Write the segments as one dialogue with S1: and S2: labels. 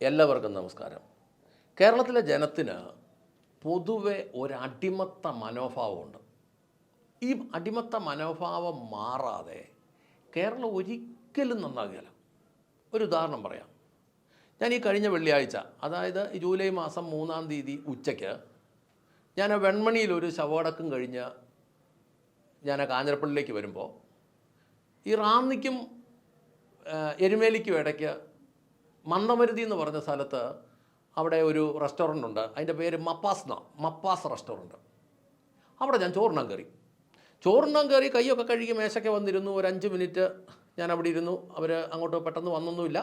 S1: എല്ലാവർക്കും നമസ്കാരം. കേരളത്തിലെ ജനത്തിന് പൊതുവെ ഒരടിമത്ത മനോഭാവമുണ്ട്. ഈ അടിമത്ത മനോഭാവം മാറാതെ കേരളം ഒരിക്കലും നന്നാകുകയില്ല. ഒരു ഉദാഹരണം പറയാം. ഞാൻ ഈ കഴിഞ്ഞ വെള്ളിയാഴ്ച, അതായത് ജൂലൈ മാസം 3-ാം തീയതി ഉച്ചയ്ക്ക് ഞാൻ വെൺമണിയിലൊരു ശവമടക്കം കഴിഞ്ഞ് ഞാൻ കാഞ്ഞിരപ്പള്ളിയിലേക്ക് വരുമ്പോൾ ഈ റാന്നിക്കും എരുമേലിക്കും ഇടയ്ക്ക് മന്ദമരുതി എന്ന് പറഞ്ഞ സ്ഥലത്ത് അവിടെ ഒരു റെസ്റ്റോറൻ്റ് ഉണ്ട്. അതിൻ്റെ പേര് മപ്പാസ് റെസ്റ്റോറൻറ്റ്. അവിടെ ഞാൻ ചോറിനാൻ കയറി കൈയൊക്കെ കഴുകി മേശയ്ക്ക് വന്നിരുന്നു. ഒരു 5 മിനിറ്റ് ഞാൻ അവിടെ ഇരുന്നു. അവർ അങ്ങോട്ട് പെട്ടെന്ന് വന്നൊന്നുമില്ല.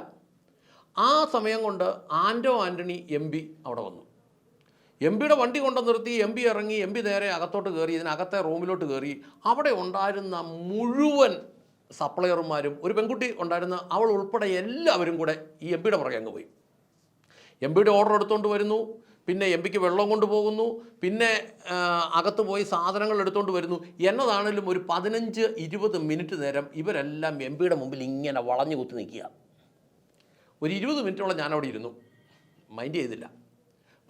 S1: ആ സമയം കൊണ്ട് ആൻ്റണി MP അവിടെ വന്നു. MP-യുടെ വണ്ടി കൊണ്ട് നിർത്തി. MP ഇറങ്ങി. MP നേരെ അകത്തോട്ട് കയറി. ഇതിനകത്തെ റൂമിലോട്ട് കയറി. അവിടെ ഉണ്ടായിരുന്ന മുഴുവൻ സപ്ലയർമാരും, ഒരു പെൺകുട്ടി ഉണ്ടായിരുന്ന അവൾ ഉൾപ്പെടെ എല്ലാവരും കൂടെ ഈ MP-യുടെ പുറകെ അങ്ങ് പോയി. MP-യുടെ ഓർഡർ എടുത്തുകൊണ്ട് വരുന്നു. പിന്നെ MP-ക്ക് വെള്ളം കൊണ്ടുപോകുന്നു. പിന്നെ അകത്ത് പോയി സാധനങ്ങൾ എടുത്തുകൊണ്ട് വരുന്നു. എന്നതാണെങ്കിലും ഒരു 15-20 മിനിറ്റ് നേരം ഇവരെല്ലാം MP-യുടെ മുമ്പിൽ ഇങ്ങനെ വളഞ്ഞു കുത്തി നിൽക്കുക. ഒരു 20 മിനിറ്റോളം ഞാനവിടെ ഇരുന്നു. മൈൻഡ് ചെയ്തില്ല.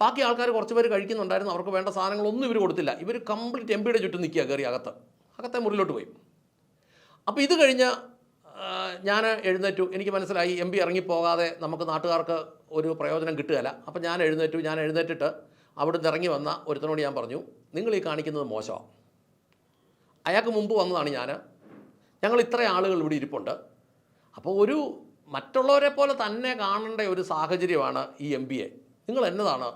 S1: ബാക്കി ആൾക്കാർ കുറച്ച് പേര് കഴിക്കുന്നുണ്ടായിരുന്നു. അവർക്ക് വേണ്ട സാധനങ്ങളൊന്നും ഇവർ കൊടുത്തില്ല. ഇവർ കംപ്ലീറ്റ് MP-യുടെ ചുറ്റും നിൽക്കുക. കയറി അകത്തെ മുറിയിലോട്ട് പോയി. അപ്പോൾ ഇത് കഴിഞ്ഞ് ഞാൻ എഴുന്നേറ്റു. എനിക്ക് മനസ്സിലായി MP ഇറങ്ങിപ്പോകാതെ നമുക്ക് നാട്ടുകാർക്ക് ഒരു പ്രയോജനം കിട്ടുകയില്ല. അപ്പോൾ ഞാൻ എഴുന്നേറ്റിട്ട് അവിടുന്ന് ഇറങ്ങി വന്ന ഒരുത്തനോട് ഞാൻ പറഞ്ഞു, നിങ്ങൾ ഈ കാണിക്കുന്നത് മോശമാണ്. അയാൾക്ക് മുമ്പ് വന്നതാണ് ഞങ്ങൾ ഇത്ര ആളുകൾ ഇവിടെ ഇരിപ്പുണ്ട്. അപ്പോൾ ഒരു മറ്റുള്ളവരെ പോലെ തന്നെ കാണേണ്ട ഒരു സാഹചര്യമാണ് ഈ MP-യെ. നിങ്ങൾ എന്നതാണ്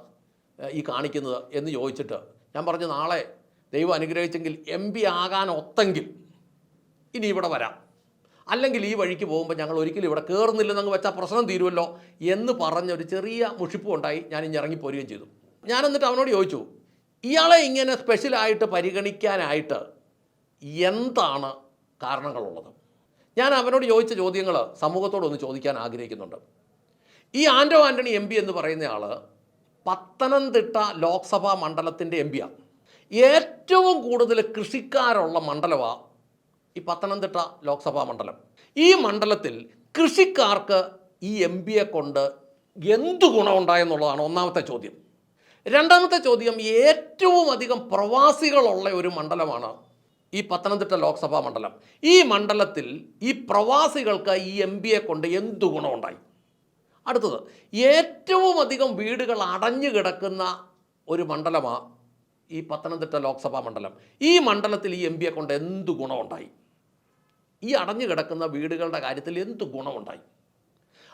S1: ഈ കാണിക്കുന്നത് എന്ന് ചോദിച്ചിട്ട് ഞാൻ പറഞ്ഞു, നാളെ ദൈവം അനുഗ്രഹിച്ചെങ്കിൽ MP ആകാൻ ഒത്തെങ്കിൽ ഇനി ഇവിടെ വരാം, അല്ലെങ്കിൽ ഈ വഴിക്ക് പോകുമ്പോൾ ഞങ്ങൾ ഒരിക്കലും ഇവിടെ കയറുന്നില്ലെന്നങ്ങ് വെച്ചാൽ പ്രശ്നം തീരുമല്ലോ എന്ന് പറഞ്ഞൊരു ചെറിയ മുഷിപ്പും ഉണ്ടായി. ഞാൻ ഇനി ഇറങ്ങിപ്പോരുകയും ചെയ്തു. ഞാൻ എന്നിട്ട് അവനോട് ചോദിച്ചു, ഇയാളെ ഇങ്ങനെ സ്പെഷ്യലായിട്ട് പരിഗണിക്കാനായിട്ട് എന്താണ് കാരണങ്ങളുള്ളത്? ഞാൻ അവനോട് ചോദിച്ച ചോദ്യങ്ങൾ സമൂഹത്തോടൊന്ന് ചോദിക്കാൻ ആഗ്രഹിക്കുന്നുണ്ട്. ഈ ആൻ്റണി MP എന്ന് പറയുന്ന ആൾ പത്തനംതിട്ട ലോക്സഭാ മണ്ഡലത്തിൻ്റെ MP-യാണ്. ഏറ്റവും കൂടുതൽ കൃഷിക്കാരുള്ള മണ്ഡലമാണ് ഈ പത്തനംതിട്ട ലോക്സഭാ മണ്ഡലം. ഈ മണ്ഡലത്തിൽ കൃഷിക്കാർക്ക് ഈ MP-യെ കൊണ്ട് എന്ത് ഗുണമുണ്ടായെന്നുള്ളതാണ് ഒന്നാമത്തെ ചോദ്യം. രണ്ടാമത്തെ ചോദ്യം, ഏറ്റവും അധികം പ്രവാസികളുള്ള ഒരു മണ്ഡലമാണ് ഈ പത്തനംതിട്ട ലോക്സഭാ മണ്ഡലം. ഈ മണ്ഡലത്തിൽ ഈ പ്രവാസികൾക്ക് ഈ MP-യെ കൊണ്ട് എന്ത് ഗുണമുണ്ടായി? അടുത്തത്, ഏറ്റവും അധികം വീടുകൾ അടഞ്ഞു കിടക്കുന്ന ഒരു മണ്ഡലമാണ് ഈ പത്തനംതിട്ട ലോക്സഭാ മണ്ഡലം. ഈ മണ്ഡലത്തിൽ ഈ MP-യെ കൊണ്ട് എന്ത് ഗുണമുണ്ടായി? ഈ അടഞ്ഞു കിടക്കുന്ന വീടുകളുടെ കാര്യത്തിൽ എന്ത് ഗുണമുണ്ടായി?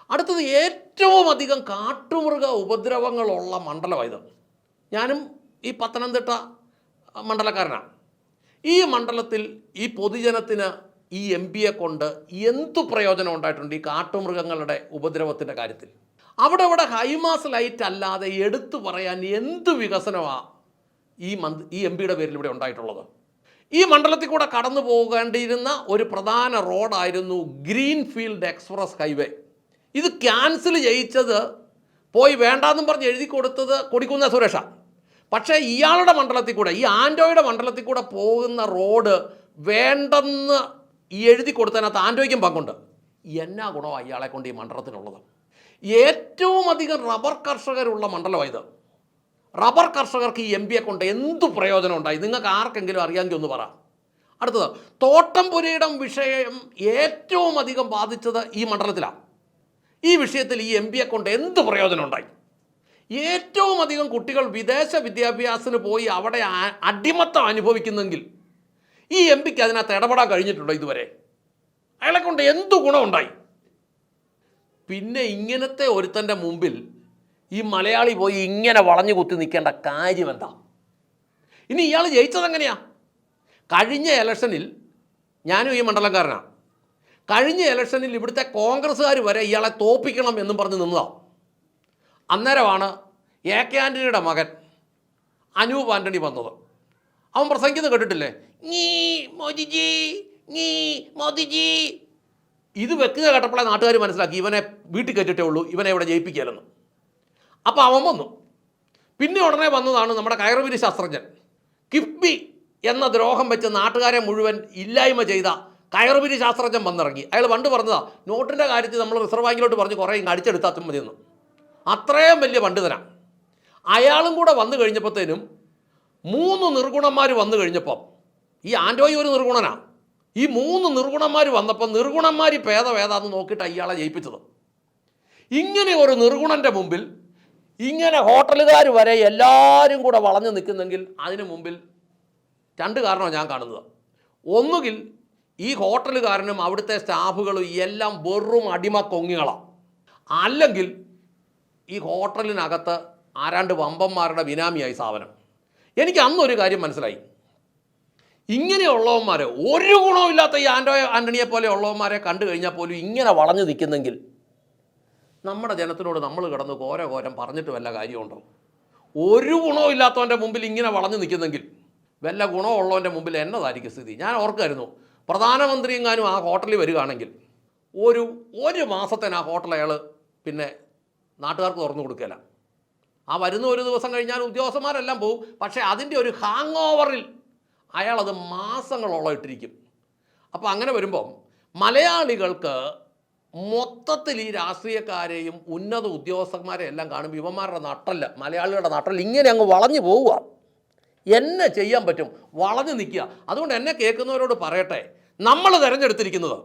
S1: അടുത്തത്, ഏറ്റവും അധികം കാട്ടുമൃഗ ഉപദ്രവങ്ങളുള്ള മണ്ഡലമായത്. ഞാനും ഈ പത്തനംതിട്ട മണ്ഡലക്കാരനാണ്. ഈ മണ്ഡലത്തിൽ ഈ പൊതുജനത്തിന് ഈ MP-യെ കൊണ്ട് എന്തു പ്രയോജനം ഉണ്ടായിട്ടുണ്ട് ഈ കാട്ടുമൃഗങ്ങളുടെ ഉപദ്രവത്തിൻ്റെ കാര്യത്തിൽ? അവിടെ ഹൈമാസ് ലൈറ്റ് അല്ലാതെ എടുത്തു പറയാൻ എന്ത് വികസനമാണ് ഈ MP-യുടെ പേരിൽ ഇവിടെ ഉണ്ടായിട്ടുള്ളത്? ഈ മണ്ഡലത്തിൽ കൂടെ കടന്നു പോകേണ്ടിയിരുന്ന ഒരു പ്രധാന റോഡായിരുന്നു ഗ്രീൻഫീൽഡ് എക്സ്പ്രസ് ഹൈവേ. ഇത് ക്യാൻസൽ ചെയ്യിച്ചത്, പോയി വേണ്ടാന്നും പറഞ്ഞ് എഴുതി കൊടുത്തത് കൊടിക്കുന്നിൽ സുരേഷാണ്. പക്ഷേ ഇയാളുടെ മണ്ഡലത്തിൽ കൂടെ, ഈ ആൻ്റോയുടെ മണ്ഡലത്തിൽ കൂടെ പോകുന്ന റോഡ് വേണ്ടെന്ന് എഴുതി കൊടുത്തതിനകത്ത് ആൻ്റോയ്ക്കും പങ്കുണ്ട്. എന്നാ ഗുണമാണ് ഇയാളെ കൊണ്ട് ഈ മണ്ഡലത്തിനുള്ളത്? ഏറ്റവും അധികം റബ്ബർ കർഷകരുള്ള മണ്ഡലമായത്. റബ്ബർ കർഷകർക്ക് ഈ MP-യെ കൊണ്ട് എന്തു പ്രയോജനം ഉണ്ടായി? നിങ്ങൾക്ക് ആർക്കെങ്കിലും അറിയാമെങ്കിൽ ഒന്ന് പറ. അടുത്തത്, തോട്ടം പുരയിടം വിഷയം ഏറ്റവും അധികം ബാധിച്ചത് ഈ മണ്ഡലത്തിലാണ്. ഈ വിഷയത്തിൽ ഈ MP-യെ കൊണ്ട് എന്ത് പ്രയോജനം ഉണ്ടായി? ഏറ്റവും അധികം കുട്ടികൾ വിദേശ വിദ്യാഭ്യാസത്തിന് പോയി അവിടെ അടിമത്തം അനുഭവിക്കുന്നെങ്കിൽ ഈ MP-ക്ക് അതിനകത്ത് ഇടപെടാൻ കഴിഞ്ഞിട്ടുണ്ടോ ഇതുവരെ? അയാളെ കൊണ്ട് എന്തു ഗുണമുണ്ടായി? പിന്നെ ഇങ്ങനത്തെ ഒരുത്തൻ്റെ മുമ്പിൽ ഈ മലയാളി പോയി ഇങ്ങനെ വളഞ്ഞു കുത്തി നിൽക്കേണ്ട കാര്യം എന്താ? ഇനി ഇയാൾ ജയിച്ചതെങ്ങനെയാ? കഴിഞ്ഞ ഇലക്ഷനിൽ, ഞാനും ഈ മണ്ഡലക്കാരനാണ്, കഴിഞ്ഞ ഇലക്ഷനിൽ ഇവിടുത്തെ കോൺഗ്രസ്സുകാർ വരെ ഇയാളെ തോപ്പിക്കണം എന്നും പറഞ്ഞ് നിന്നതാണ്. അന്നേരമാണ് AK ആൻ്റണിയുടെ മകൻ അനൂപ് ആൻ്റണി വന്നത്. അവൻ പ്രസംഗിക്കുന്നത് കേട്ടിട്ടില്ലേ? മോദിജി. ഇത് വെക്കുക കേട്ടപ്പോഴേ നാട്ടുകാർ മനസ്സിലാക്കി ഇവനെ വീട്ടിൽ കയറ്റിട്ടേ ഉള്ളൂ, ഇവനെ ഇവിടെ ജയിപ്പിക്കുകയല്ലെന്ന്. അപ്പോൾ അവൻ വന്നു. പിന്നെ ഉടനെ വന്നതാണ് നമ്മുടെ കയറുപിരി ശാസ്ത്രജ്ഞൻ. കിഫ്ബി എന്ന ദ്രോഹം വെച്ച് നാട്ടുകാരെ മുഴുവൻ ഇല്ലായ്മ ചെയ്ത കയറുപിരി ശാസ്ത്രജ്ഞൻ വന്നിറങ്ങി. അയാൾ പണ്ട് പറഞ്ഞതാ, നോട്ടിൻ്റെ കാര്യത്തിൽ നമ്മൾ റിസർവ് ബാങ്കിലോട്ട് പറഞ്ഞ് കുറേ അടിച്ചെടുത്താൽ മതിയെന്ന്. അത്രയും വലിയ പണ്ഡിതനാണ്. അയാളും കൂടെ വന്നു കഴിഞ്ഞപ്പോഴത്തേനും 3 നിർഗുണന്മാർ വന്നു കഴിഞ്ഞപ്പം, ഈ ആൻഡോയി ഒരു നിർഗുണനാണ്, ഈ 3 നിർഗുണന്മാർ വന്നപ്പോൾ നിർഗുണന്മാർ ഭേദമേതാന്ന് നോക്കിയിട്ട് ഇയാളെ ജയിപ്പിച്ചത്. ഇങ്ങനെ ഒരു നിർഗുണൻ്റെ മുമ്പിൽ ഇങ്ങനെ ഹോട്ടലുകാർ വരെ എല്ലാവരും കൂടെ വളഞ്ഞു നിൽക്കുന്നെങ്കിൽ അതിന് മുമ്പിൽ 2 കാരണമാണ് ഞാൻ കാണുന്നത്. ഒന്നുകിൽ ഈ ഹോട്ടലുകാരനും അവിടുത്തെ സ്റ്റാഫുകളും എല്ലാം വെറും അടിമ കൊങ്ങികളാണ്, അല്ലെങ്കിൽ ഈ ഹോട്ടലിനകത്ത് ആരാണ്ട് വമ്പന്മാരുടെ ബിനാമിയായി സാധനം. എനിക്ക് അന്നൊരു കാര്യം മനസ്സിലായി, ഇങ്ങനെയുള്ളവന്മാർ, ഒരു ഗുണമില്ലാത്ത ഈ ആൻ്റണിയെ പോലെ ഉള്ളവന്മാരെ കണ്ടു കഴിഞ്ഞാൽ പോലും ഇങ്ങനെ വളഞ്ഞു നിൽക്കുന്നെങ്കിൽ നമ്മുടെ ജനത്തിനോട് നമ്മൾ കിടന്ന് ഘോരം പറഞ്ഞിട്ട് വല്ല കാര്യമുണ്ടോ? ഒരു ഗുണമില്ലാത്തവൻ്റെ മുമ്പിൽ ഇങ്ങനെ വളഞ്ഞു നിൽക്കുന്നെങ്കിൽ വല്ല ഗുണമുള്ളവൻ്റെ മുമ്പിൽ എന്നതായിരിക്കും സ്ഥിതി? ഞാൻ ഓർക്കായിരുന്നു, പ്രധാനമന്ത്രിയെങ്ങാനും ആ ഹോട്ടലിൽ വരികയാണെങ്കിൽ ഒരു മാസത്തിന് ആ ഹോട്ടൽ അയാൾ പിന്നെ നാട്ടുകാർക്ക് തുറന്നു കൊടുക്കില്ല. ആ വരുന്ന ഒരു ദിവസം കഴിഞ്ഞാൽ ഉദ്യോഗസ്ഥന്മാരെല്ലാം പോകും, പക്ഷേ അതിൻ്റെ ഒരു ഹാങ് ഓവറിൽ അയാളത് മാസങ്ങളോളം ഇട്ടിരിക്കും. അപ്പോൾ അങ്ങനെ വരുമ്പം മലയാളികൾക്ക് മൊത്തത്തിൽ ഈ രാഷ്ട്രീയക്കാരെയും ഉന്നത ഉദ്യോഗസ്ഥന്മാരെയും എല്ലാം കാണുമ്പോൾ ഇവന്മാരുടെ നട്ടല്ല, മലയാളികളുടെ നട്ടല്ല ഇങ്ങനെ അങ്ങ് വളഞ്ഞു പോവുക. എന്നെ ചെയ്യാൻ പറ്റും? വളഞ്ഞു നിൽക്കുക. അതുകൊണ്ട് എന്നെ കേൾക്കുന്നവരോട് പറയട്ടെ, നമ്മൾ തിരഞ്ഞെടുത്തിരിക്കുന്നത്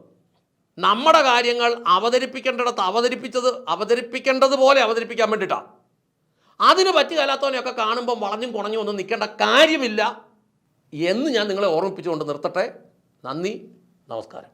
S1: നമ്മുടെ കാര്യങ്ങൾ അവതരിപ്പിക്കേണ്ടിടത്ത് അവതരിപ്പിക്കേണ്ടതുപോലെ അവതരിപ്പിക്കാൻ വേണ്ടിയിട്ടാണ്. അതിന് പറ്റുകയില്ലാത്തവനെയൊക്കെ കാണുമ്പം വളഞ്ഞും കുണഞ്ഞും ഒന്നും നിൽക്കേണ്ട കാര്യമില്ല എന്ന് ഞാൻ നിങ്ങളെ ഓർമ്മിപ്പിച്ചുകൊണ്ട് നിർത്തട്ടെ. നന്ദി, നമസ്കാരം.